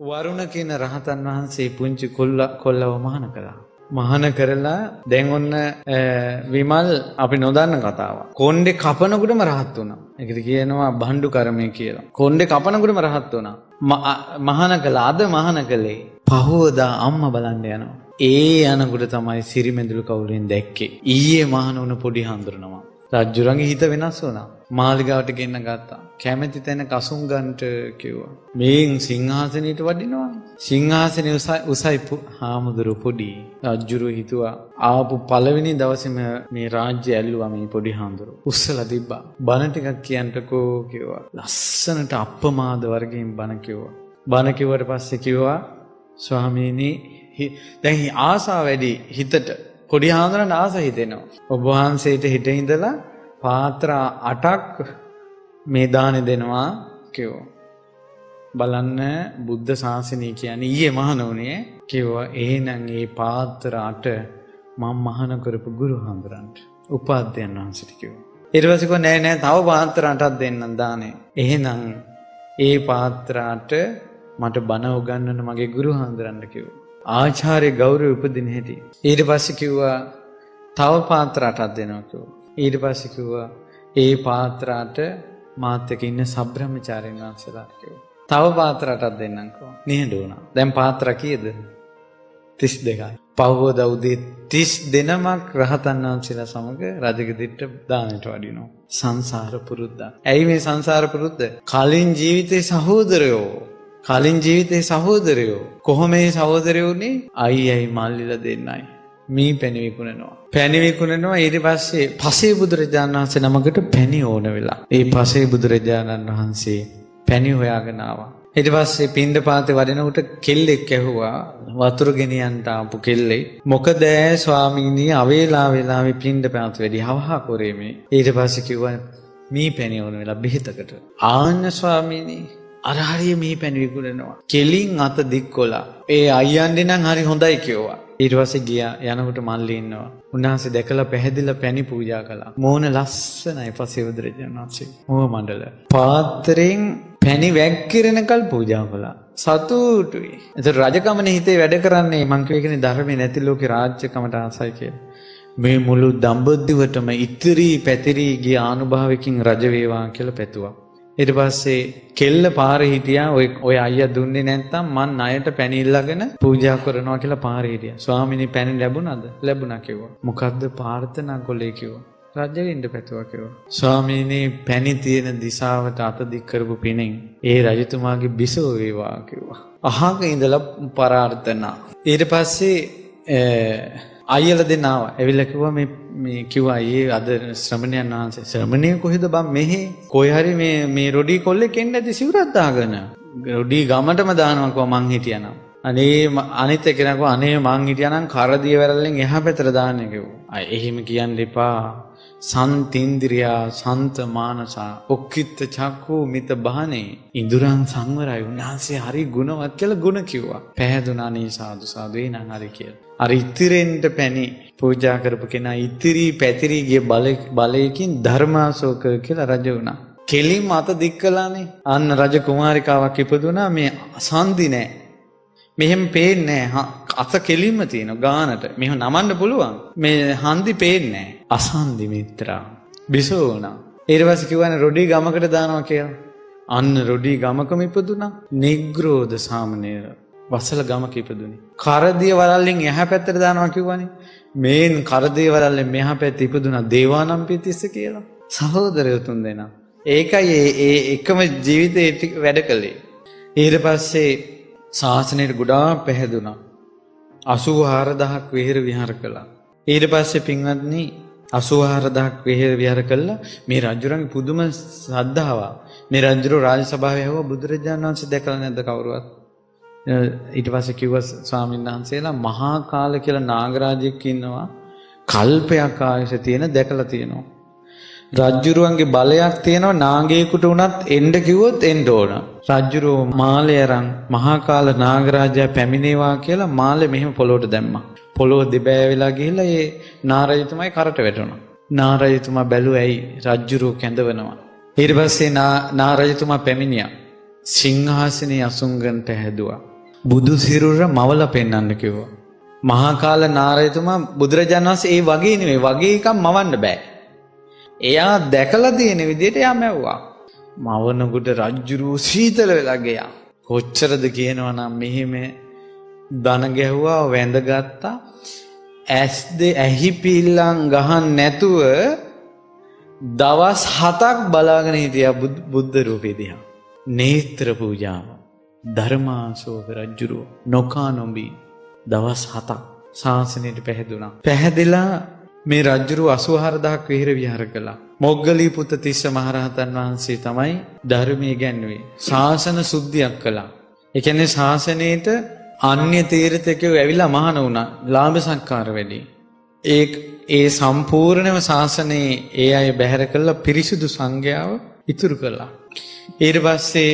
වරුණ කියන රහතන් වහන්සේ පුංචි කොල්ලව මහාන කළා. මහාන කරලා දැන් ඔන්න විමල් අපි නොදන්න කතාවක්. කොණ්ඩේ කපනකොටම රහත් වුණා. ඒකද කියනවා බණ්ඩු කර්මය කියලා. කොණ්ඩේ කපනකොටම රහත් වුණා. මහාන කළා. අද මහාන කළේ පහවදා අම්මා බලන්න යනවා. ඒ යනකොට තමයි සිරිමෙඳුළු කවුරුන් දැක්කේ. ඊයේ මහාන වුණ පොඩි හඳුරනවා. රජුරන්ගේ හිත වෙනස් වුණා. මාලිගාවට ගෙන්න ගත්තා. කැමැති තැන කසුන් ගන්නට කිව්වා. මේන් සිංහාසනෙට වඩිනවා. සිංහාසනේ උසයි හාමුදුරු පොඩි. රජුරු හිතුවා ආපු පළවෙනි දවසේම මේ රාජ්‍ය ඇල්ලුවා මේ පොඩි හාමුදුරු. උස්සලා තිබ්බා. බණ ටිකක් කියන්නකෝ කිව්වා. ලස්සනට අප්‍රමාද වර්ගයෙන් බණ කිව්වා. බණ කිව්වට පස්සේ කිව්වා ස්වාමීනි දැන් ආසාව වැඩි හිතට. පොඩි හාමුදුරන් ආස හිතෙනවා. ඔබ වහන්සේට හිත ඉඳලා පාත්‍ර 8ක් මේ දානෙ දෙනවා කිව්වා. බලන්න බුද්ධ ශාසනය කියන්නේ ඊයේ මහණෝනේ කිව්වා. එහෙනම් මේ පාත්‍ර 8 මම මහාන කරපු ගුරු හාමුදුරන්ට උපාධ්‍යයන් වහන්සේට කිව්වා. ඊට පස්සේ කිව්වා නෑ තව පාත්‍ර 8ක් දෙන්නම් දානේ. එහෙනම් ඒ පාත්‍ර 8 මට බණ උගන්වන මගේ ගුරු හාමුදුරන්ට කිව්වා. ආචාර්ය ගෞරවය උපදින හැටි. ඊට පස්සේ කිව්වා තව පාත්‍ර 8ක් දෙනවා කිව්වා. ඊට පස්සේ කිව්වා ඒ පාත්‍ර 8 මාත් එක්ක ඉන්න සබ්‍රහ්මචාරින් වහන්සේලාට කිව්වා. තව පාත්‍ර 8ක් දෙන්නම් කිව්වා. නිහඬ වුණා. දැන් පාත්‍ර කීයද? 32යි. පහවද උදේ 30 දෙනමක් රහතන් වහන්සේලා සමග රජගෙදරට දානට වඩිනවා. සංසාර පුරුද්ද. ඇයි මේ සංසාර පුරුද්ද? කලින් ජීවිතේ සහෝදරයෝ කොහොම මේ සහෝදරයෝ උනේ? අයියයි මල්ලිලා දෙන්නයි. මේ පැණි විකුණනවා. ඊට පස්සේ පසේ බුදුරජාණන් වහන්සේ නමකට පැණි ඕන වෙලා. ඒ පසේ බුදුරජාණන් වහන්සේ පැණි හොයාගෙන ආවා. ඊට පස්සේ පින්ඩපාතේ වඩිනකොට කෙල්ලෙක් ඇහුවා වතුර ගෙනියන්න ආපු කෙල්ලේ මොකද ස්වාමීනි අවේලාවේ පින්ඩපාත වැඩි හවහා කරේ මේ. ඊට පස්සේ කිව්වා මේ පැණි ඕන වෙලා බෙහෙතකට. ආන්න ස්වාමීනි අර හරිය මේ පැණි විකුණනවා. කෙලින් අත දික්කොලා. ඒ අයියන්ඩේ නම් හරි හොඳයි කිව්වා. ඊට පස්සේ ගියා. යනකොට මල්ලි ඉන්නවා. උන්වහන්සේ දැකලා පැහැදිලා පැණි පූජා කළා. මෝන ලස්සනයි පසේ බුදුරජාණන් වහන්සේ. මොහ මණ්ඩල. පාත්‍රයෙන් පැණි වැක්කිරෙනකල් පූජා කළා. සතුටුයි. ඒතර රජකමනේ හිතේ වැඩ කරන්නේ මං කියේකනේ ධර්මේ නැති ලෝකේ රාජ්‍යකමට ආසයි කියලා. මේ මුළු දඹදිවටම ඉතිරි පැතිරි ගිය ආනුභාවකින් රජ වේවා කියලා පැතුවා. ඊට පස්සේ කෙල්ල පාරේ හිටියා. ඔය අයියා දුන්නේ නැත්නම් මං ණයට පැණි ඉල්ලගෙන පූජා කරනවා කියලා පාරේ හිටියා. ස්වාමිනේ පැණි ලැබුණාද? ලැබුණා කිව්වා. මොකද්ද ප්‍රාර්ථනා කළේ කිව්වා. රජ වෙන්න පැතුවා කිව්වා. ස්වාමීනි පැණි තියෙන දිශාවට අත දික් කරපු පිණින් ඒ රජතුමාගේ බිසව වේවා කිව්වා. අහක ඉඳලා ප්‍රාර්ථනා. ඊට පස්සේ අයියලා දෙන්න ආවා. ඇවිල්ලා කිව්වා මේ කිව්වා අයියේ අද ශ්‍රමණයන් වහන්සේ ශ්‍රමණය කොහෙද බං මෙහෙ කොයි හරි මේ රොඩි කොල්ලෙක් එන්නේ නැති සිවුරක් දාගෙන රොඩි ගමටම දානවා කිව්වා මං හිටියානම්. අනේ අනිත් එකේ නකෝ අනේ මං හිටියානම් කරදිය වැරල්ලෙන් එහා පැත්තට දාන්නේ කිව්වා. එහෙම කියන්න එපා. සන්තින්ද්‍රියා සන්ත මානසා ඔක්කිට චක්කු මිත බහනේ ඉඳුරන් සංවරයි. උන්වහන්සේ හරි ගුණවත් කියලා ගුණ කිව්වා. පැහැදුනා නේ සාදු එනං හරි කියලා. අර ඉතිරෙන්ට පැණි පූජා කරපු කෙනා ඉතිරි පැතිරි ගිය බලයකින් ධර්මාශෝක කියලා රජ වුණා. කෙලින්ම අත දික් කළානේ. අන්න රජ කුමාරිකාවක් ඉපදුනා. මේ සන්දි නෑ. මෙහෙම පේන්නේ නෑ. අත කෙලින්ම තියෙනවා ගානට. මෙහෙම නමන්න පුළුවන්. මේ හන්දි පේන්නේ නෑ. අසන්දි මිත්‍රා බිසෝ වුණා. ඊට පස්සේ කිව්වනේ රොඩි ගමකට දානවා කියලා. අන්න රොඩි ගමකම ඉපදුනා. නිග්‍රෝධ සාමණේර වසල ගමක ඉපදුනේ. කරදිය වරල්ලෙන් එහා පැත්තට දානවා කිව්වනේ. මේන් කරදිය වරල්ලෙන් මෙහා පැත්ත ඉපදුනා දේවානම්පියතිස්ස කියලා. සහෝදරයෝ තුන් දෙනා. ඒකයි ඒ එකම ජීවිතේ වැඩ කළේ. ඊට පස්සේ ශාසනයට ගොඩාක් පැහැදුනා. 84000ක් විහාර කළා. ඊට පස්සේ පින්වත්නි 84000ක් විහාර කළා. මේ රජුරන්ගේ පුදුම ශ්‍රද්ධාවක්. මේ රජුරෝ රාජ සභාවේ ඇහුවා බුදුරජාණන් වහන්සේ දැකලා නැද්ද කවුරුවත්? ඊට පස්සේ කිව්වා ස්වාමීන් වහන්සේලා මහා කාල කියලා නාගරාජෙක් ඉන්නවා. කල්පයක් ආයුෂ තියෙන දැකලා තියෙනවා. රජුරුවන්ගේ බලයක් තියෙනවා. නාගයෙකුට උනත් එන්න කිව්වොත් එන්න ඕන. රජුරෝ මාලේ අරන් මහා කාල නාගරාජයා පැමිණේවා කියලා මාලේ මෙහෙම පොළොවට දැම්මා. පොළොව දෙබෑ වෙලා ගිහිල්ලා ඒ නාරජතුමායි කරට වැටුණා. නාරජතුමා බැලුවා ඇයි රජුරෝ කැඳවනවා. ඊට පස්සේ නාරජතුමා පැමිණියා. සිංහාසනේ අසුංගන්ට හැදුවා. බුදු සිරුර මවල පෙන්වන්න කිව්වා. මහා කාල නාරයතුමා බුදුරජාණන් වහන්සේ ඒ වගේ නෙවෙයි වගේ එකක් මවන්න බෑ. එයා දැකලා තියෙන විදිහට එයා මැව්වා. මවනකොට රජ්ජුරුව සීතල වෙලා ගියා. කොච්චරද කියනවනම් මෙහෙම දන ගැහුවා වැඳගත්තා. ඇහි පිල්ලම් ගහන්න නැතුව දවස් 7ක් බලාගෙන හිටියා බුද්ධ රූපේ දිහා. නේත්‍ර පූජාව. ධර්මාශෝක රජුරෝ නොකා නොබී දවස් 7ක් ශාසනයට පැහැදුනා. පැහැදිලා මේ රජුරෝ 84000ක් විහෙර විහාර කළා. මොග්ගලී පුත් තිස්ස මහරහතන් වහන්සේ තමයි ධර්මයේ ගැන්වුවේ. ශාසන සුද්ධියක් කළා. ඒ කියන්නේ ශාසනයේට අන්‍ය තීර්ථකයෝ ඇවිල්ලා මහාන වුණා. ලාභ සත්කාර වැඩි. ඒ සම්පූර්ණම ශාසනයේ ඒ අය බැහැර කළා පිරිසුදු සංඝයාව ඉතුරු කළා. ඊට පස්සේ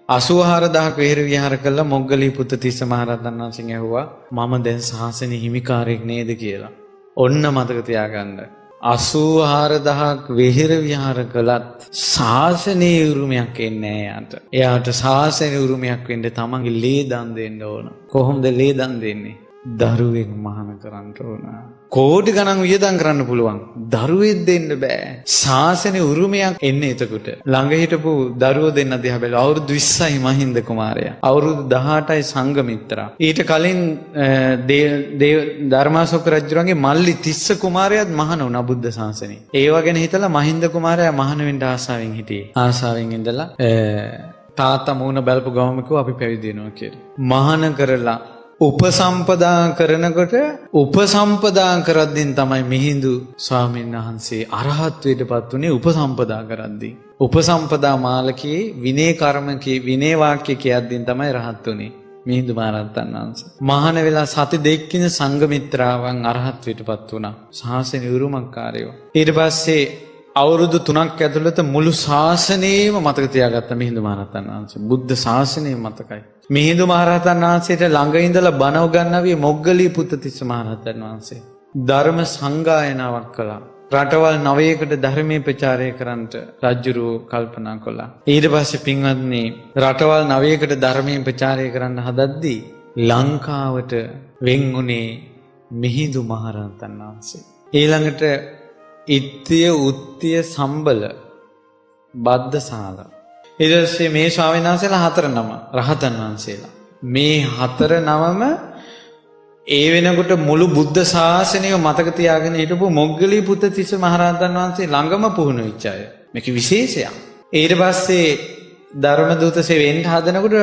84000ක් විහෙර විහාර කළා. මොග්ගලී පුත් තිස්ස මහරහතන් වහන්සේ ඇහුවා මම දැන් ශාසනයේ හිමිකාරයෙක් නේද කියලා. ඔන්න මතක තියාගන්න. 84000ක් විහෙර විහාර කළත් ශාසනයේ උරුමයක් එන්නේ නැහැ යාට. එයාට ශාසනයේ උරුමයක් වෙන්න තමන්ගේ ලේ දන් දෙන්න ඕන. කොහොමද ලේ දන් දෙන්නේ? දරුවෙක් මහාන කරන්න ඕන. කෝටි ගණන් වියදම් කරන්න පුළුවන්. දරුවෙක් දෙන්න බෑ. ශාසනයේ උරුමයක් එන්නේ එතකොට. ළඟ හිටපු දරුවෝ දෙන්න දිහා බැලුවා. අවුරුදු 20යි මහින්ද කුමාරයා. අවුරුදු 18යි සංඝමිත්‍රා. ඊට කලින් ධර්මාශෝක රජුගේ මල්ලි තිස්ස කුමාරයාත් මහාන වුණා බුද්ධ ශාසනයේ. ඒව ගැන හිතලා මහින්ද කුමාරයා මහාන වෙන්න ආසාවෙන් හිටියේ. ආසාවෙන් ඉඳලා තාත්තා මූණ බැලපු ගමම කිව්වා අපි පැවිදි වෙනවා කියලා. මහාන කරලා උපසම්පදා කරනකොට උපසම්පදා කරද්දී තමයි මිහිඳු ස්වාමීන් වහන්සේ අරහත්ත්වයට පත් උනේ. උපසම්පදා කරද්දී උපසම්පදා මාලකයේ විනය කර්මකේ විනය වාක්‍ය කියද්දී තමයි රහත් උනේ මිහිඳු මහරහතන් වහන්සේ. මහාන වෙලා සති දෙකකින් සංඝමිත්‍රාවන් අරහත්ත්වයට පත් වුණා. ශාසන උරුමකාරයෝ. ඊට පස්සේ අවුරුදු 3ක් ඇතුළත මුළු ශාසනයම මතක තියාගත්ත මිහිඳු මහරහතන් වහන්සේ. බුද්ධ ශාසනය මතකයි. මිහිඳු මහරහතන් වහන්සේට ළඟ ඉඳලා බණ උගන්වන්නේ මොග්ගලී පුත් තිස්ස මහරහතන් වහන්සේ. ධර්ම සංගායනාවක් කළා. රටවල් 9කට ධර්මයේ ප්‍රචාරය කරන්නට රජුරෝ කල්පනා කළා. ඊට පස්සේ පින්වත්නි රටවල් 9කට ධර්මයේ ප්‍රචාරය කරන්න හදද්දී ලංකාවට වෙන් වුණේ මිහිඳු මහරහතන් වහන්සේ. ඊළඟට ඉත්‍ය උත්‍ය සම්බල බද්දසාල. ඊට පස්සේ මේ ස්වාමීන් වහන්සේලා 4 නම රහතන් වහන්සේලා. මේ 4 නමම ඒ වෙනකොට මුළු බුද්ධ ශාසනය මතක තියාගෙන හිටපු මොග්ගලී පුත් තිස්ස මහරහතන් වහන්සේ ළඟම පුහුණු වෙච්ච අය. මේක විශේෂයක්. ඊට පස්සේ ධර්මදූතසේ වෙන්න හදනකොට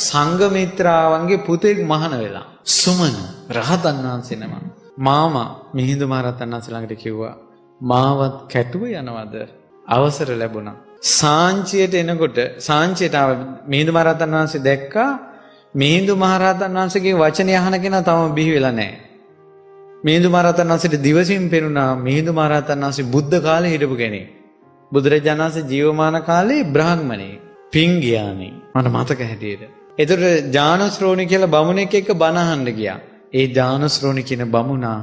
සංඝමිත්‍රාවන්ගේ පුතෙක් මහාන වෙලා. සුමන රහතන් වහන්සේ නම. මාමා මිහිඳු මහරහතන් වහන්සේ ළඟට කිව්වා මාවත් කැටුව යනවද? අවසර ලැබුණා. සාංචියට එනකොට සාංචියට මිහිඳු මහරහතන් වහන්සේ දැක්කා මිහිඳු මහරහතන් වහන්සේගේ වචනේ අහන කෙනා තාම බිහි වෙලා නැහැ. මිහිඳු මහරහතන් වහන්සේට දිවසින් පෙනුණා මිහිඳු මහරහතන් වහන්සේ බුද්ධ කාලේ හිටපු කෙනෙක්. බුදුරජාණන් වහන්සේ ජීවමාන කාලේ බ්‍රාහ්මණෙක්. පිංගියානේ. මට මතක හැටියට. ඒතර ජානුශ්‍රෝණි කියලා බමුණෙක් එක්ක බණ අහන්න ගියා. ඒ ජානුශ්‍රෝණි කියන බමුණා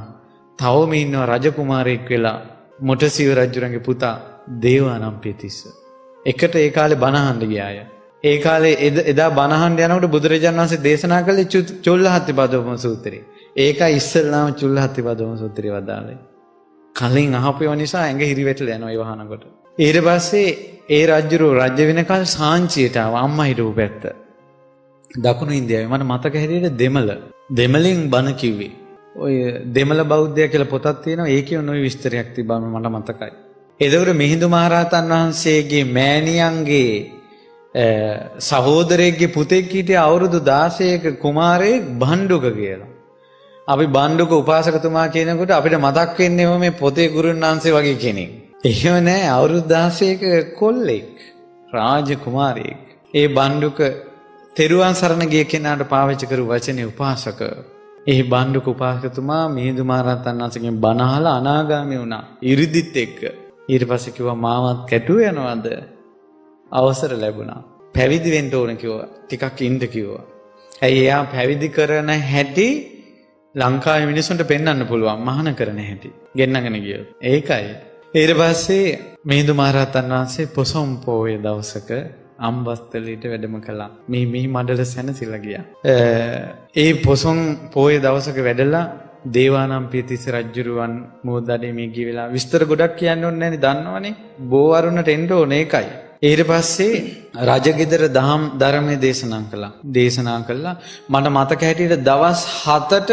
තවම ඉන්නවා රජකුමාරයෙක් වෙලා මොටසිව රජුරන්ගේ පුතා දේවානම්පියතිස්ස. එකට ඒ කාලේ බණ අහන්න ගියා අය. ඒ කාලේ එදා බණ අහන්න යනකොට බුදුරජාණන් වහන්සේ දේශනා කළේ චුල්ලහත්තිපදෝපම සූත්‍රය. ඒකයි ඉස්සෙල්ලාම චුල්ලහත්තිපදෝපම සූත්‍රය වදාළේ. කලින් අහපේව නිසා ඇඟ හිරිවැටලා යනවා ඒ වහනකොට. ඊට පස්සේ ඒ රජුරෝ රජ වෙනකල් සාංචියට ආවා අම්මා හිටපු පැත්ත. දකුණු ඉන්දියාවේ මට මතක හැටියට දෙමළෙන් බණ කිව්වේ. ඔය දෙමළ බෞද්ධය කියලා පොතක් තියෙනවා. ඒකේ ඔය විස්තරයක් තිබ්බම මට මතකයි. එතකොට මිහිඳු මහරහතන් වහන්සේගේ මෑණියන්ගේ සහෝදරයෙක්ගේ පුතෙක් හිටිය අවුරුදු 16ක කුමාරයෙක් බණ්ඩුක කියලා. අපි බණ්ඩුක උපාසකතුමා කියනකොට අපිට මතක් වෙන්නේ මේ පොතේ ගුරුන් වහන්සේ වගේ කෙනෙක්. එහෙම නෑ අවුරුදු 16ක කොල්ලෙක් රාජ කුමාරයෙක්. ඒ බණ්ඩුක තෙරුවන් සරණ ගිය කෙනාට පාවිච්චි කරු වචනේ උපාසක. ඒ බණ්ඩුක උපාසකතුමා මිහිඳු මහරහතන් වහන්සේගෙන් බණ අහලා අනාගාමී වුණා. ඉරිදිත් එක්ක. ඊට පස්සේ කිව්වා මාවත් කැටුව යනවද? අවසර ලැබුණා. පැවිදි වෙන්න ඕන කිව්වා. ටිකක් ඉන්න කිව්වා. ඇයි එයා පැවිදි කරන හැටි ලංකාවේ මිනිස්සුන්ට පෙන්වන්න පුළුවන් මහාන කරන හැටි. ගෙන්නගෙන ගියොත්. ඒකයි. ඊට පස්සේ මිහිඳු මහරහතන් වහන්සේ පොසොන් පෝය දවසක අම්බස්තලයට වැඩම කළා. මේ මිහි මඩල සැනසෙලා ගියා. ඒ පොසොන් පොයේ දවසක වැඩලා දේවානම්පියතිස්ස රජුරුවන් මෝදඩේ මේ ගිය වෙලාව විස්තර ගොඩක් කියන්න ඕනේ නැනේ දන්නවනේ. බෝවරුණට එන්න ඕනේ ඒකයි. ඊට පස්සේ රජගෙදර දහම් ධර්මයේ දේශනා කළා. මට මතක හැටියට දවස් 7ට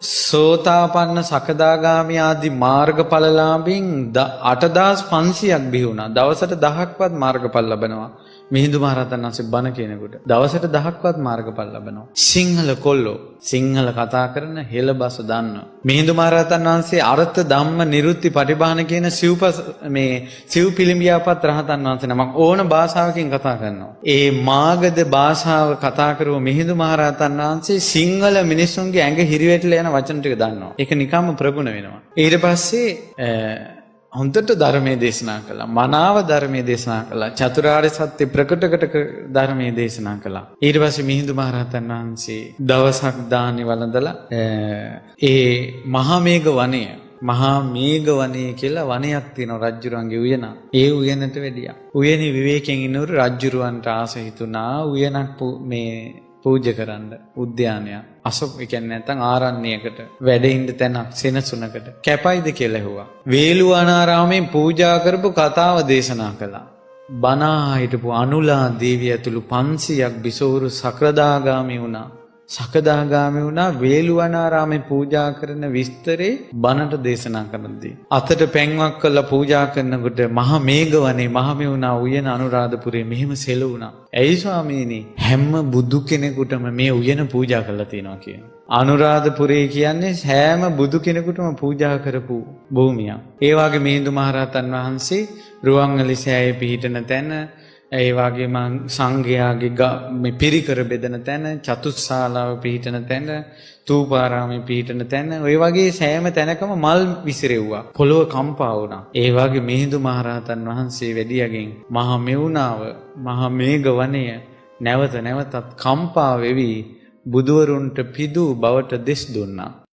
සෝතාපන්න සකදාගාමී ආදී මාර්ගඵලලාභීන් 8500ක් බිහි වුණා. දවසට 1000ක්වත් මාර්ගඵල ලබනවා. මිහිඳු මහරහතන් වහන්සේ බණ කියනකොට දවසට 1000ක්වත් මාර්ගඵල ලබනවා. සිංහල කොල්ලෝ සිංහල කතා කරන හෙළබස දන්න. මිහිඳු මහරහතන් වහන්සේ අර්ථ ධම්ම නිරුත්ති පටිභාන කියන සිව් පිළිඹියාපත් රහතන් වහන්සේ නමක් ඕන භාෂාවකින් කතා කරනවා. ඒ මාගධ භාෂාව කතා කරව මිහිඳු මහරහතන් වහන්සේ සිංහල මිනිස්සුන්ගේ ඇඟ හිරිවැටලා යන වචන ටික දන්නවා. ඒක නිකම්ම ප්‍රගුණ වෙනවා. ඊට පස්සේ හොඳට ධර්මයේ දේශනා කළා. මනාව ධර්මයේ දේශනා කළා. චතුරාර්ය සත්‍ය ප්‍රකටකට ධර්මයේ දේශනා කළා. ඊට පස්සේ මිහිඳු මහරහතන් වහන්සේ දවසක් දානි වළඳලා ඒ මහා මේඝ වනය කියලා වනයක් තියෙනවා රජුරන්ගේ උයන. ඒ උයනට වැඩියා. උයනේ විවේකයෙන් ඉන්නවරු රජුරවන්ට ආස හිතුණා උයනක් පූජා කරන්න උද්‍යානයක්. ඒ කියන්නේ නැත්නම් ආරණ්‍යයකට වැඩින්න තැනක් සෙනසුනකට කැපයිද කියලා ඇහුවා. වේළුවනාරාමයෙන් පූජා කරපු කතාව දේශනා කළා. බණා හිටපු අනුලා දේවිය ඇතුළු 500ක් බිසෝරු සකදාගාමී වුණා. වේළුවනාරාමේ පූජා කරන විස්තරේ බණට දේශනා කරනදී අතට පැන්වක් කරලා පූජා කරනකොට මහා මේඝවනේ මහමෙවුනා උයන අනුරාධපුරේ මෙහෙම සෙලුණා. ඇයි ස්වාමීනි හැම බුදු කෙනෙකුටම මේ උයන පූජා කරලා තියෙනවා කියනවා. අනුරාධපුරේ කියන්නේ හැම බුදු කෙනෙකුටම පූජා කරපු භූමියක්. ඒ වගේ මිහිඳු මහරහතන් වහන්සේ රුවන්වැලි සෑයේ පිහිටන තැන, ඒ වගේම සංඝයාගේ පිරිකර බෙදන තැන, චතුස්සාලාව පිහිටන තැන, තූපාරාමේ පිහිටන තැන, ඔය වගේ සෑම තැනකම මල් විසිරෙව්වා. පොළොව කම්පා වුණා. ඒ වගේ මිහිඳු මහරහතන් වහන්සේ වැඩියගෙන් මහා මෙවුනාව, මහා මේඝ වනය නැවතත් කම්පා වෙවි බුදුවරුන්ට පිදු බවට දෙස් දුන්නා.